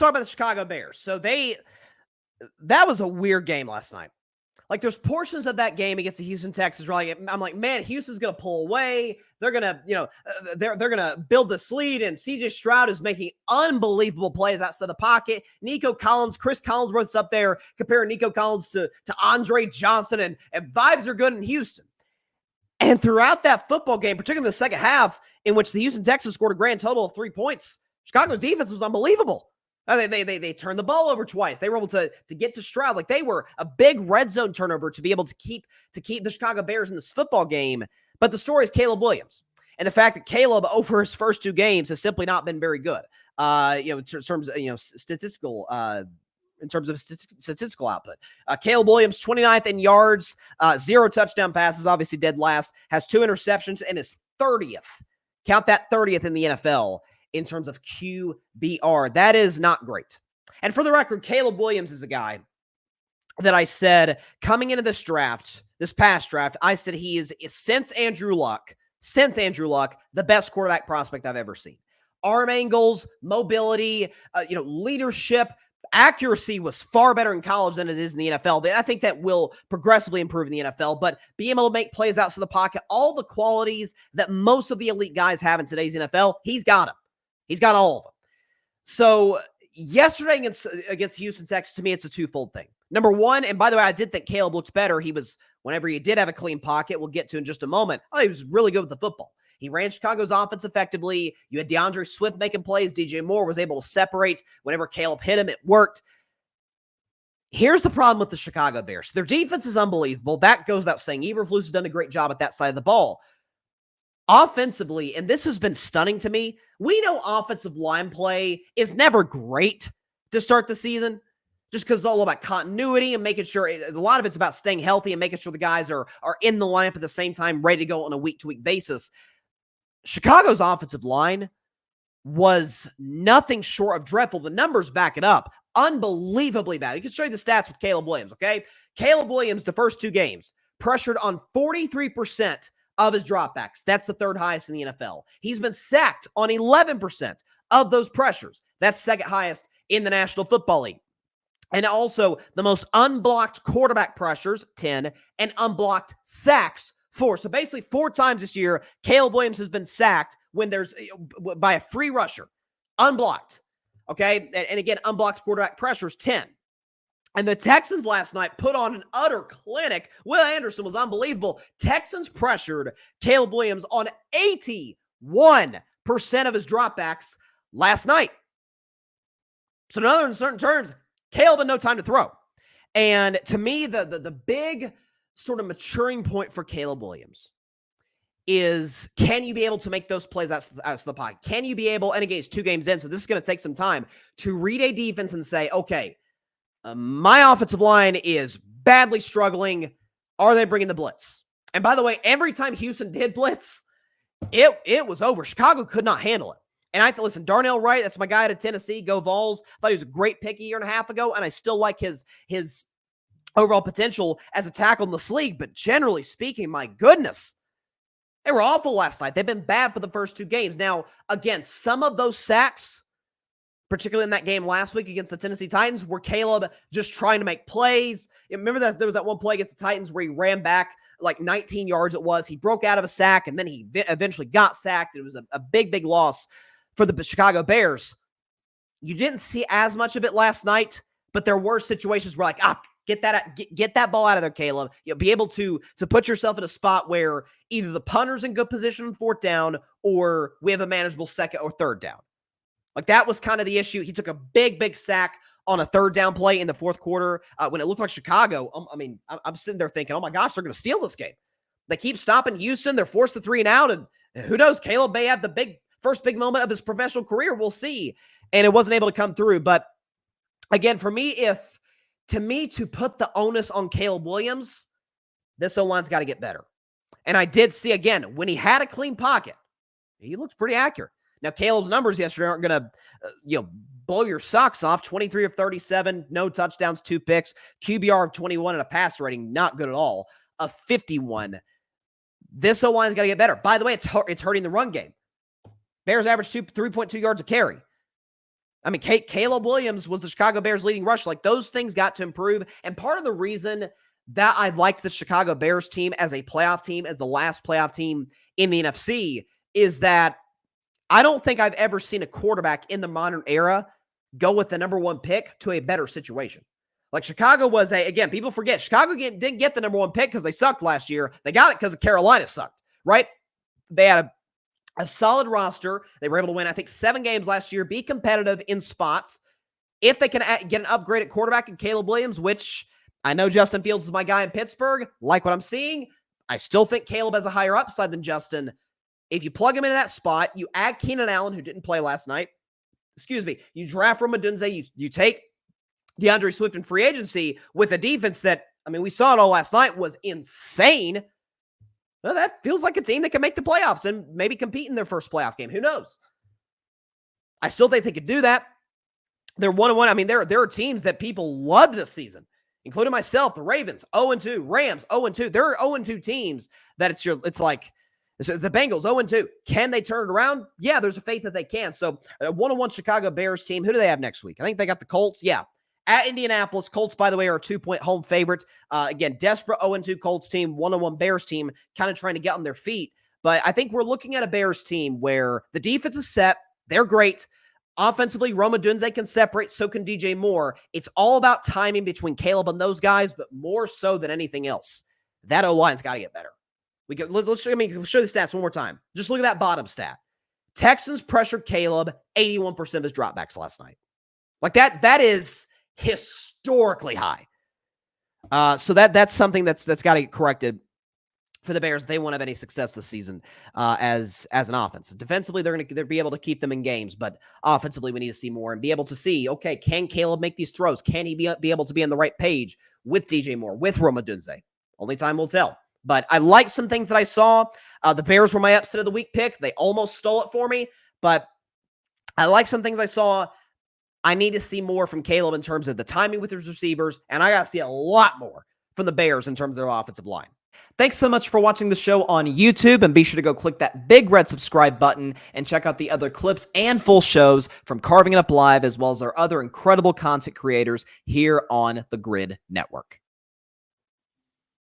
talk about the Chicago Bears. So that was a weird game last night. Like, there's portions of that game against the Houston Texans where I'm like, man, Houston's going to pull away. They're going to, they're going to build this lead, and CJ Stroud is making unbelievable plays outside the pocket. Chris Collinsworth's up there comparing Nico Collins to Andre Johnson, and vibes are good in Houston. And throughout that football game, particularly in the second half, in which the Houston Texans scored a grand total of 3 points, Chicago's defense was unbelievable. They turned the ball over twice. They were able to get to Stroud. Like, they were a big red zone turnover to be able to keep the Chicago Bears in this football game. But the story is Caleb Williams, and the fact that Caleb over his first 2 games has simply not been very good. In terms of statistical output. Caleb Williams, 29th in yards, 0 touchdown passes, obviously dead last, has 2 interceptions, and is 30th. Count that 30th in the NFL. In terms of QBR. That is not great. And for the record, Caleb Williams is a guy that I said coming into this past draft, I said he is, since Andrew Luck, the best quarterback prospect I've ever seen. Arm angles, mobility, leadership, accuracy was far better in college than it is in the NFL. I think that will progressively improve in the NFL, but being able to make plays outside the pocket, all the qualities that most of the elite guys have in today's NFL, he's got them. He's got all of them. So yesterday against Houston Texans, to me, it's a twofold thing. Number one, and by the way, I did think Caleb looked better. Whenever he did have a clean pocket, we'll get to in just a moment, he was really good with the football. He ran Chicago's offense effectively. You had DeAndre Swift making plays. DJ Moore was able to separate. Whenever Caleb hit him, it worked. Here's the problem with the Chicago Bears. Their defense is unbelievable. That goes without saying. Eberflus has done a great job at that side of the ball. Offensively, and this has been stunning to me, we know offensive line play is never great to start the season, just because it's all about continuity and making sure, a lot of it's about staying healthy and making sure the guys are in the lineup at the same time, ready to go on a week-to-week basis. Chicago's offensive line was nothing short of dreadful. The numbers back it up. Unbelievably bad. You can show you the stats with Caleb Williams, okay? Caleb Williams, the first 2 games, pressured on 43% of his dropbacks. That's the 3rd highest in the NFL. He's been sacked on 11% of those pressures. That's 2nd highest in the National Football League. And also the most unblocked quarterback pressures, 10, and unblocked sacks, 4. So basically 4 times this year, Caleb Williams has been sacked by a free rusher, unblocked. Okay. And again, unblocked quarterback pressures, 10. And the Texans last night put on an utter clinic. Will Anderson was unbelievable. Texans pressured Caleb Williams on 81% of his dropbacks last night. So in other uncertain terms, Caleb had no time to throw. And to me, the big sort of maturing point for Caleb Williams is, can you be able to make those plays out of the pocket? Can you be able, and again, it's 2 games in, so this is going to take some time, to read a defense and say, okay, my offensive line is badly struggling. Are they bringing the blitz? And by the way, every time Houston did blitz, it was over. Chicago could not handle it. And listen, Darnell Wright, that's my guy out of Tennessee, go Vols. I thought he was a great pick a year and a half ago, and I still like his overall potential as a tackle in this league. But generally speaking, my goodness, they were awful last night. They've been bad for the first 2 games. Now, again, some of those sacks, particularly in that game last week against the Tennessee Titans, were Caleb just trying to make plays. Remember that there was that one play against the Titans where he ran back like 19 yards it was. He broke out of a sack, and then he eventually got sacked. It was a big loss for the Chicago Bears. You didn't see as much of it last night, but there were situations where get that ball out of there, Caleb. You'll be able to put yourself in a spot where either the punter's in good position on 4th down, or we have a manageable 2nd or 3rd down. Like, that was kind of the issue. He took a big sack on a 3rd down play in the 4th quarter when it looked like Chicago. I'm sitting there thinking, oh my gosh, they're going to steal this game. They keep stopping Houston. They're forced to 3 and out. And who knows? Caleb may have the first big moment of his professional career. We'll see. And it wasn't able to come through. But again, for me, to put the onus on Caleb Williams, this O-line's got to get better. And I did see, again, when he had a clean pocket, he looked pretty accurate. Now, Caleb's numbers yesterday aren't going to, blow your socks off. 23 of 37, no touchdowns, 2 picks, QBR of 21, and a pass rating, not good at all, of 51. This O-line's got to get better. By the way, it's hurting the run game. Bears average 3.2 yards a carry. I mean, Caleb Williams was the Chicago Bears' leading rusher. Like, those things got to improve. And part of the reason that I liked the Chicago Bears team as a playoff team, as the last playoff team in the NFC, is that I don't think I've ever seen a quarterback in the modern era go with the number one pick to a better situation. Like, Chicago was again, people forget, Chicago didn't get the number one pick because they sucked last year. They got it because Carolina sucked, right? They had a solid roster. They were able to win, I think, 7 games last year, be competitive in spots. If they can get an upgrade at quarterback in Caleb Williams, which I know Justin Fields is my guy in Pittsburgh, like what I'm seeing, I still think Caleb has a higher upside than Justin. If you plug him into that spot, you add Keenan Allen, who didn't play last night. You draft Rome Odunze, you take DeAndre Swift in free agency with a defense that, I mean, we saw it all last night, was insane. Well, that feels like a team that can make the playoffs and maybe compete in their first playoff game. Who knows? I still think they could do that. They're 1-1. I mean, there are teams that people love this season, including myself, the Ravens, 0-2, Rams, 0-2. There are 0-2 teams that it's like the Bengals, 0-2. Can they turn it around? Yeah, there's a faith that they can. So a 1-1 Chicago Bears team. Who do they have next week? I think they got the Colts. Yeah. At Indianapolis, Colts, by the way, are a 2-point home favorite. Again, desperate 0-2 Colts team, 1-1 Bears team, kind of trying to get on their feet. But I think we're looking at a Bears team where the defense is set. They're great. Offensively, Rome Odunze can separate, so can DJ Moore. It's all about timing between Caleb and those guys, but more so than anything else. That O-line's got to get better. Let's show the stats one more time. Just look at that bottom stat. Texans pressured Caleb 81% of his dropbacks last night. Like that is historically high. So that's something that's got to get corrected for the Bears. They won't have any success this season as an offense. Defensively, they'll be able to keep them in games, but offensively, we need to see more and be able to see, okay, can Caleb make these throws? Can he be able to be on the right page with DJ Moore, with Rome Odunze? Only time will tell. But I like some things that I saw. The Bears were my upset of the week pick. They almost stole it for me, but I like some things I saw. I need to see more from Caleb in terms of the timing with his receivers, and I got to see a lot more from the Bears in terms of their offensive line. Thanks so much for watching the show on YouTube, and be sure to go click that big red subscribe button and check out the other clips and full shows from Carving It Up Live, as well as our other incredible content creators here on the Grid Network.